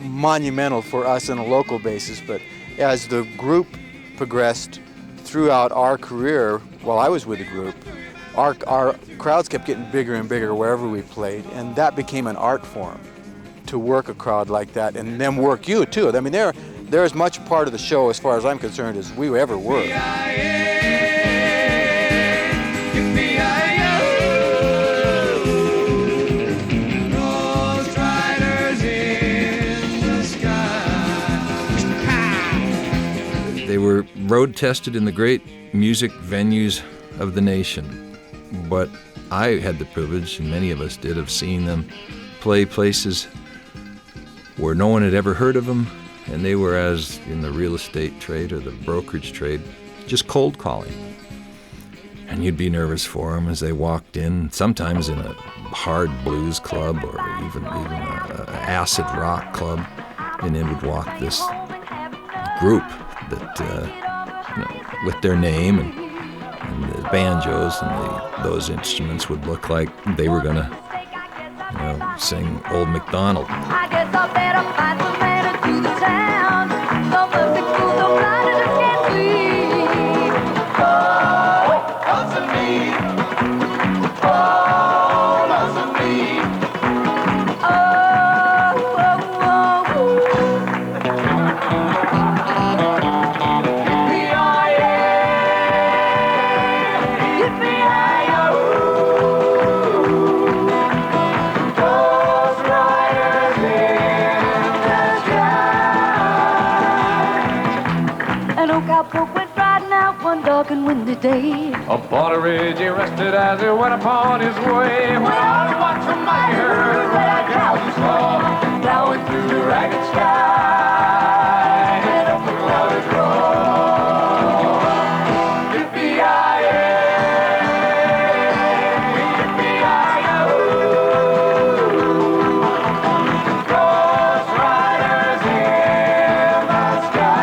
monumental for us on a local basis, but as the group progressed throughout our career, while I was with the group, our crowds kept getting bigger and bigger wherever we played, and that became an art form, to work a crowd like that and then work you too. I mean, they're as much a part of the show, as far as I'm concerned, as we ever were. They were road tested in the great music venues of the nation, but I had the privilege, and many of us did, of seeing them play places where no one had ever heard of them, and they were, as in the real estate trade or the brokerage trade, just cold calling. And you'd be nervous for them as they walked in, sometimes in a hard blues club or even a acid rock club, and in would walk this group that, with their name and the banjos and those instruments would look like they were gonna, sing Old MacDonald. I guess I better find some man to do the town. Some of the cool, the blind, I just can't see. Oh, lots of me. Oh, lots of me. And windy day. Upon a ridge he rested as he went upon his way. When all he watched from my herd, red-eyed cows he saw, plowing through the ragged sky, and up the clouded road. Yippee-yi-yi, yippee-yi-yo. Ghost riders in the sky.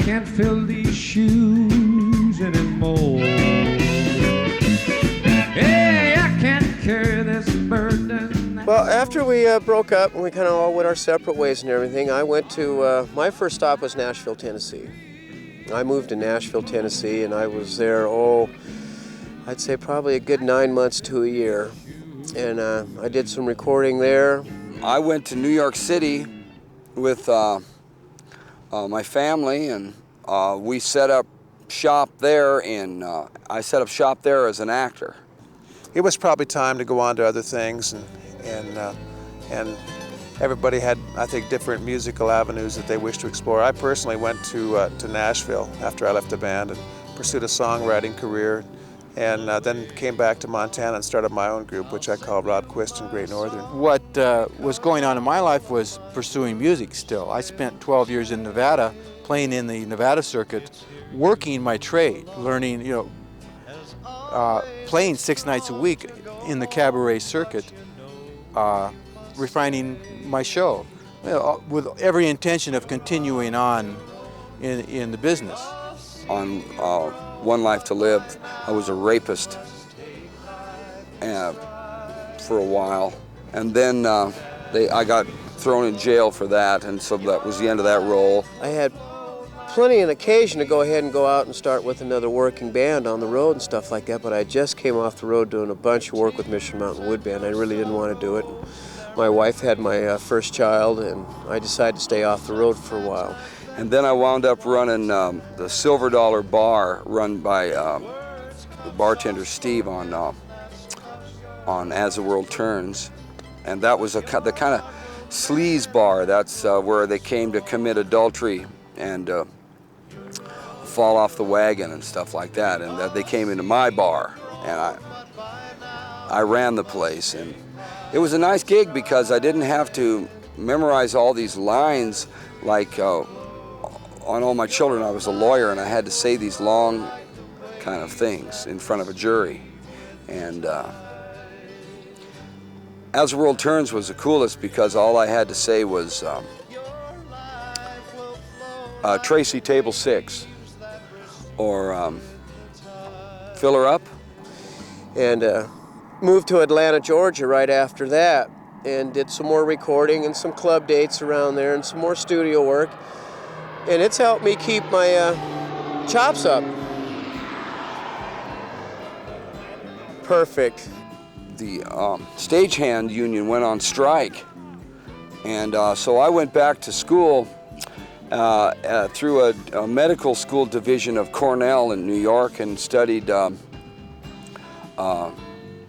Can't fill these shoes anymore. Hey, I can't carry this burden. Well, after we broke up and we kind of all went our separate ways and everything, I went to, my first stop was Nashville, Tennessee. I moved to Nashville, Tennessee, and I was there, I'd say probably a good 9 months to a year. And I did some recording there. I went to New York City with my family, and we set up shop there, and I set up shop there as an actor. It was probably time to go on to other things, and everybody had, I think, different musical avenues that they wished to explore. I personally went to Nashville after I left the band and pursued a songwriting career, and then came back to Montana and started my own group, which I called Rob Quist and Great Northern. What was going on in my life was pursuing music still. I spent 12 years in Nevada, playing in the Nevada circuit working my trade, learning, playing 6 nights a week in the cabaret circuit, refining my show, with every intention of continuing on in the business. On One Life to Live, I was a rapist for a while, and then I got thrown in jail for that, and so that was the end of that role. I had plenty of occasion to go ahead and go out and start with another working band on the road and stuff like that, but I just came off the road doing a bunch of work with Mission Mountain Wood Band. I really didn't want to do it. My wife had my first child, and I decided to stay off the road for a while. And then I wound up running the Silver Dollar Bar, run by the bartender Steve on As the World Turns, and that was the kind of sleaze bar. That's where they came to commit adultery and fall off the wagon and stuff like that. And they came into my bar, and I ran the place, and it was a nice gig because I didn't have to memorize all these lines like on All My Children. I was a lawyer, and I had to say these long kind of things in front of a jury. And As the World Turns was the coolest because all I had to say was Tracy, table 6, or fill her up. And moved to Atlanta, Georgia right after that, and did some more recording and some club dates around there and some more studio work. And it's helped me keep my chops up. Perfect. The stagehand union went on strike, and so I went back to school through a medical school division of Cornell in New York and studied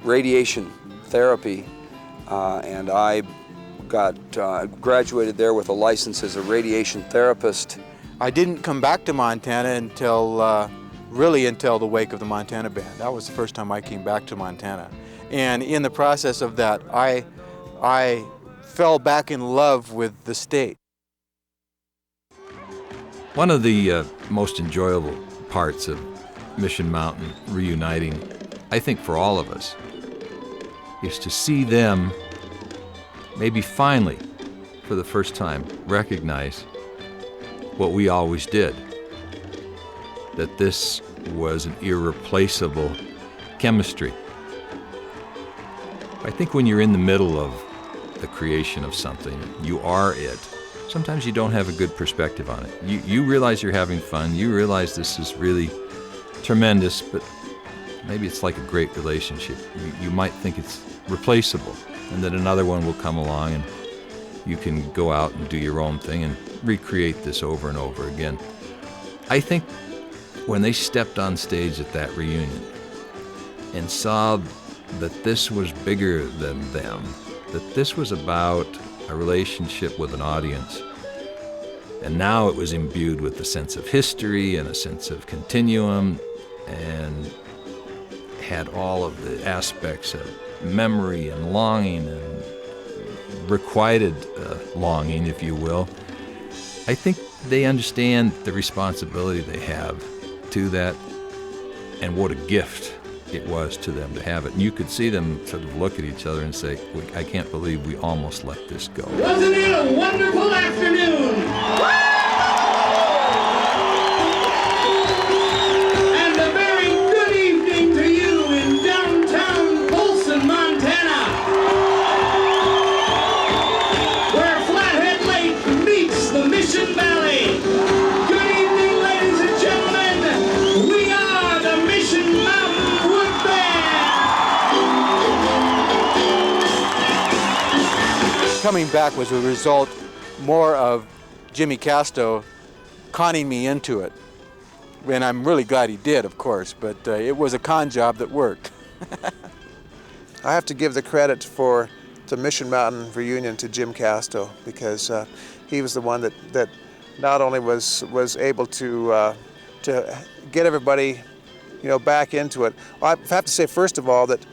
radiation therapy, and I graduated there with a license as a radiation therapist. I didn't come back to Montana until really until the wake of the Montana Band. That was the first time I came back to Montana. And in the process of that, I fell back in love with the state. One of the most enjoyable parts of Mission Mountain reuniting, I think for all of us, is to see them maybe finally, for the first time, recognize what we always did, that this was an irreplaceable chemistry. I think when you're in the middle of the creation of something, you are it. Sometimes you don't have a good perspective on it. You realize you're having fun, you realize this is really tremendous, but maybe it's like a great relationship. You might think it's replaceable, and that another one will come along and you can go out and do your own thing and recreate this over and over again. I think when they stepped on stage at that reunion and saw that this was bigger than them, that this was about a relationship with an audience, and now it was imbued with a sense of history and a sense of continuum, and had all of the aspects of memory and longing and requited longing, if you will. I think they understand the responsibility they have to that, and what a gift it was to them to have it. And you could see them sort of look at each other and say, I can't believe we almost let this go. Wasn't it a wonderful afternoon? And a very good evening to you in downtown Folsom, Montana, where Flathead Lake meets the Mission Valley. Good evening, ladies and gentlemen. We are the Mission Mountain Wood Band. Coming back was a result more of Jimmy Casto conning me into it. And I'm really glad he did, of course, but it was a con job that worked. I have to give the credit for the Mission Mountain reunion to Jim Casto, because he was the one that not only was able to get everybody, back into it. I have to say, first of all, that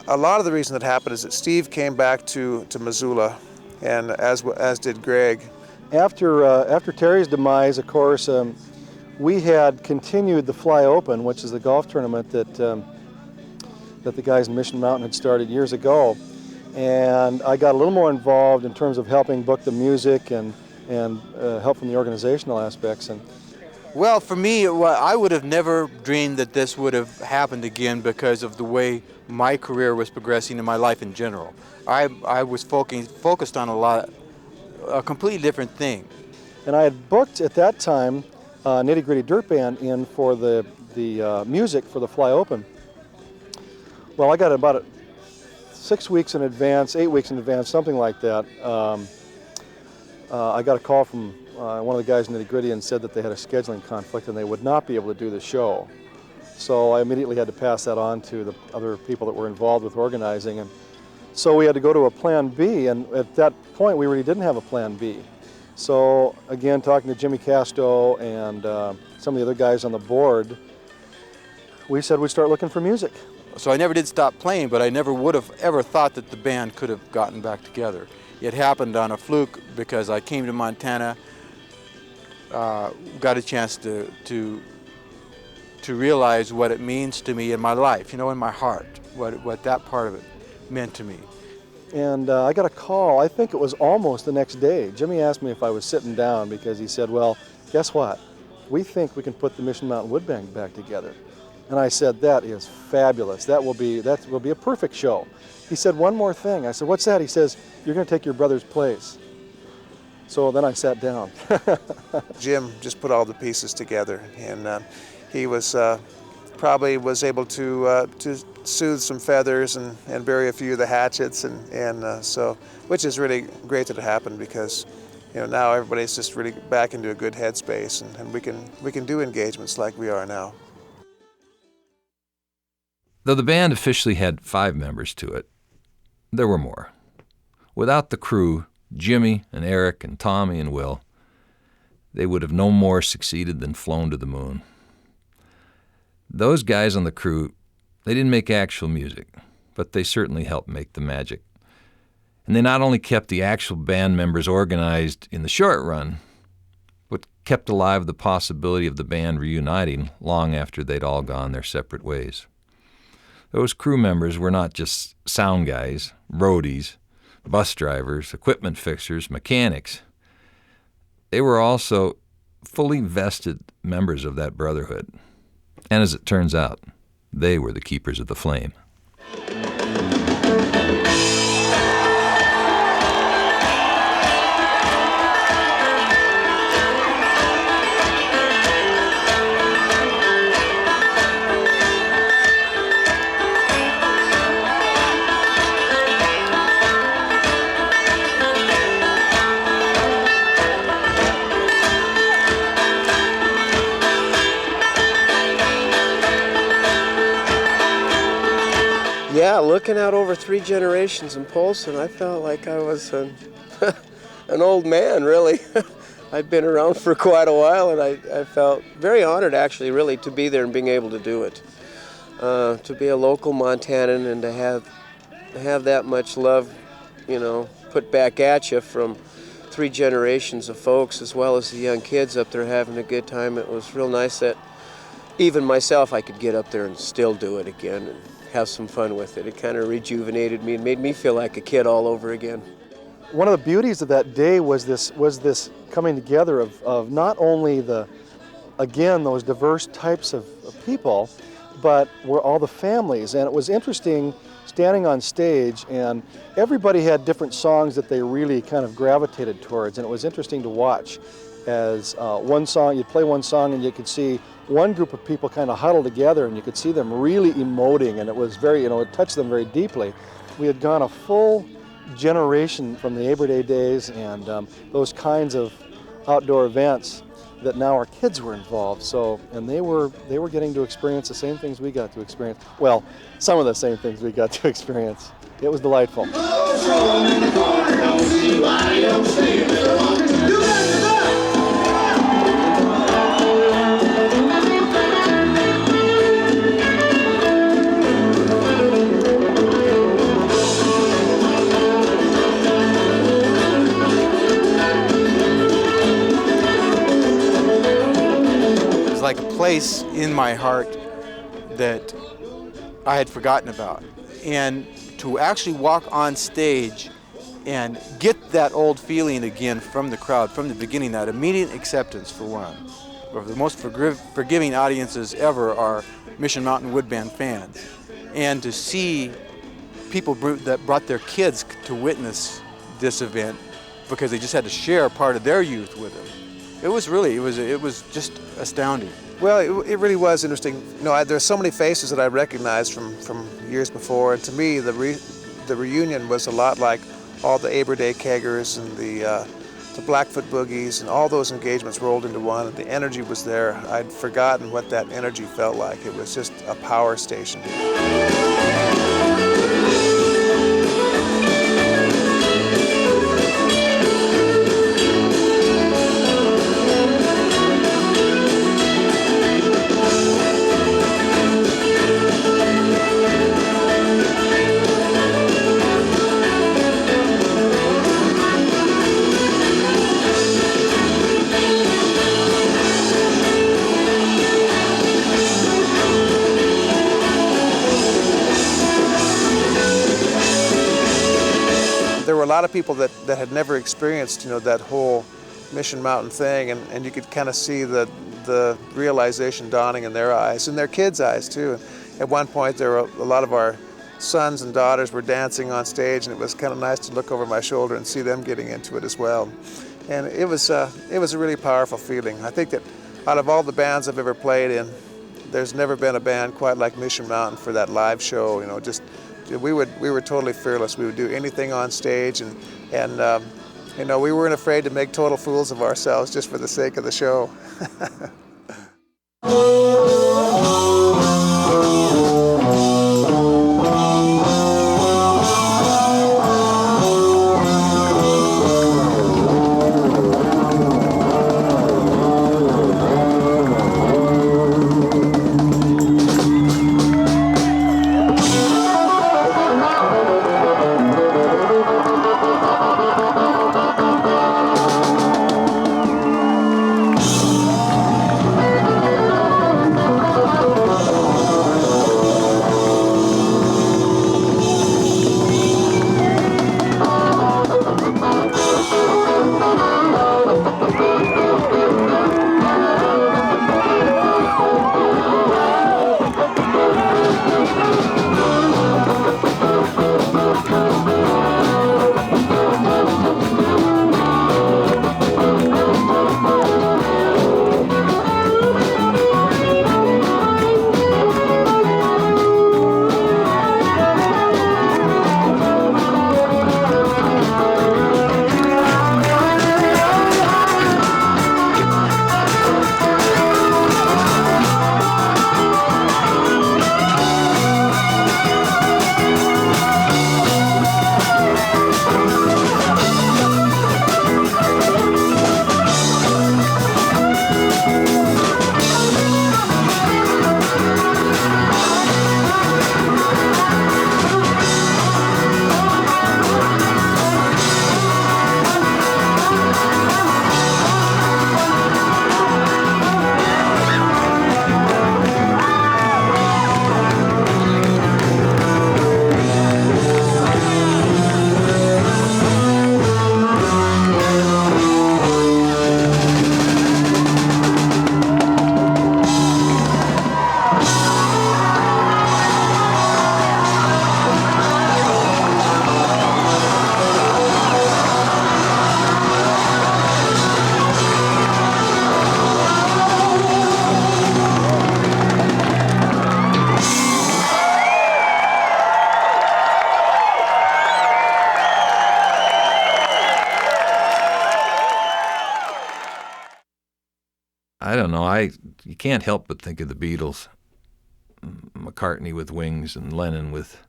a lot of the reason that happened is that Steve came back to Missoula, and as did Greg. After Terry's demise, of course, we had continued the Fly Open, which is the golf tournament that the guys in Mission Mountain had started years ago. And I got a little more involved in terms of helping book the music and help from the organizational aspects. And well, for me, I would have never dreamed that this would have happened again because of the way my career was progressing in my life in general. I was focused on a completely different thing. And I had booked at that time Nitty Gritty Dirt Band in for the music for the Fly Open. Well, I got about 6 weeks in advance, 8 weeks in advance, something like that. I got a call from one of the guys in Nitty Gritty and said that they had a scheduling conflict and they would not be able to do the show. So I immediately had to pass that on to the other people that were involved with organizing. And so we had to go to a plan B, and at that point we really didn't have a plan B. So again, talking to Jimmy Casto and some of the other guys on the board, we said we'd start looking for music. So I never did stop playing, but I never would have ever thought that the band could have gotten back together. It happened on a fluke because I came to Montana, got a chance to realize what it means to me in my life, you know, in my heart, what that part of it meant to me. And I got a call, I think it was almost the next day. Jimmy asked me if I was sitting down because he said, well, guess what? We think we can put the Mission Mountain Wood Band back together. And I said, that is fabulous. That will be a perfect show. He said, one more thing. I said, what's that? He says, you're going to take your brother's place. So then I sat down. Jim just put all the pieces together, and he was probably was able to soothe some feathers and bury a few of the hatchets, and so, which is really great that it happened, because now everybody's just really back into a good headspace, and we can do engagements like we are now. Though the band officially had 5 members to it, there were more. Without the crew, Jimmy and Eric and Tommy and Will, they would have no more succeeded than flown to the moon. Those guys on the crew, they didn't make actual music, but they certainly helped make the magic. And they not only kept the actual band members organized in the short run, but kept alive the possibility of the band reuniting long after they'd all gone their separate ways. Those crew members were not just sound guys, roadies, bus drivers, equipment fixers, mechanics. They were also fully vested members of that brotherhood. And as it turns out, they were the keepers of the flame. Yeah, looking out over 3 generations in Polson, I felt like I was an old man, really. I'd been around for quite a while, and I felt very honored, actually, really, to be there and being able to do it. To be a local Montanan and to have that much love, put back at you from 3 generations of folks, as well as the young kids up there having a good time. It was real nice that even myself, I could get up there and still do it again and have some fun with it. It kind of rejuvenated me and made me feel like a kid all over again. One of the beauties of that day was this coming together of not only those diverse types of people, but were all the families. And it was interesting standing on stage, and everybody had different songs that they really kind of gravitated towards, and it was interesting to watch as you'd play one song and you could see one group of people kind of huddle together and you could see them really emoting, and it was very, it touched them very deeply. We had gone a full generation from the Labor Day days and those kinds of outdoor events that now our kids were involved. So, and they were getting to experience the same things we got to experience. Well, some of the same things we got to experience. It was delightful. place in my heart that I had forgotten about. And to actually walk on stage and get that old feeling again from the crowd, from the beginning, that immediate acceptance, for one. Of the most forgiving audiences ever are Mission Mountain Wood Band fans. And to see people that brought their kids to witness this event because they just had to share part of their youth with them. It was just astounding. Well, it really was interesting. You know, there's so many faces that I recognized from years before, and to me, the reunion was a lot like all the Aber Day Keggers and the Blackfoot Boogies, and all those engagements rolled into one, and the energy was there. I'd forgotten what that energy felt like. It was just a power station. There were a lot of people that had never experienced, you know, that whole Mission Mountain thing, and you could kind of see the realization dawning in their eyes, and their kids' eyes too. At one point, there were a lot of our sons and daughters were dancing on stage, and it was kind of nice to look over my shoulder and see them getting into it as well. And it was a really powerful feeling. I think that out of all the bands I've ever played in, there's never been a band quite like Mission Mountain for that live show. You know, just we were totally fearless. We would do anything on stage, and you know, we weren't afraid to make total fools of ourselves just for the sake of the show. I don't know. You can't help but think of the Beatles. McCartney with Wings and Lennon with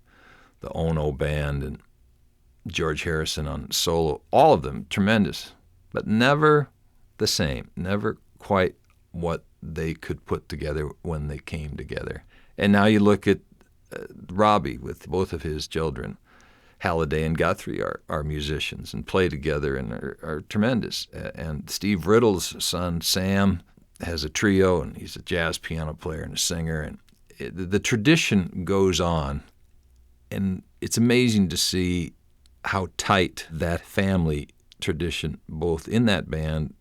the Ono Band and George Harrison on solo. All of them tremendous, but never the same. Never quite what they could put together when they came together. And now you look at Robbie with both of his children. Halliday and Guthrie are musicians and play together and are tremendous. And Steve Riddle's son, Sam, has a trio, and he's a jazz piano player and a singer, and the tradition goes on, and it's amazing to see how tight that family tradition, both in that band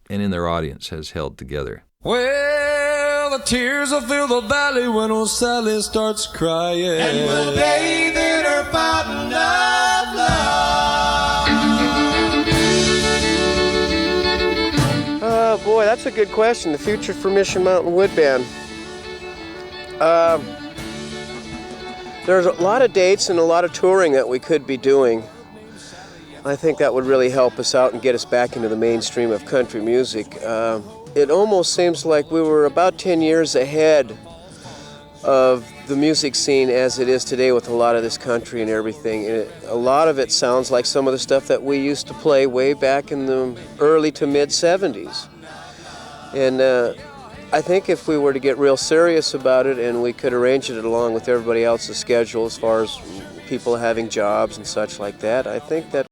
and in their audience, has held together. Well, the tears will fill the valley when old Sally starts crying. And we'll bathe in her fountain of love. Oh boy, that's a good question. The future for Mission Mountain Wood Band. There's a lot of dates and a lot of touring that we could be doing. I think that would really help us out and get us back into the mainstream of country music. It almost seems like we were about 10 years ahead of the music scene as it is today with a lot of this country and everything. And a lot of it sounds like some of the stuff that we used to play way back in the early to mid 70s. And I think if we were to get real serious about it and we could arrange it along with everybody else's schedule as far as people having jobs and such like that, I think that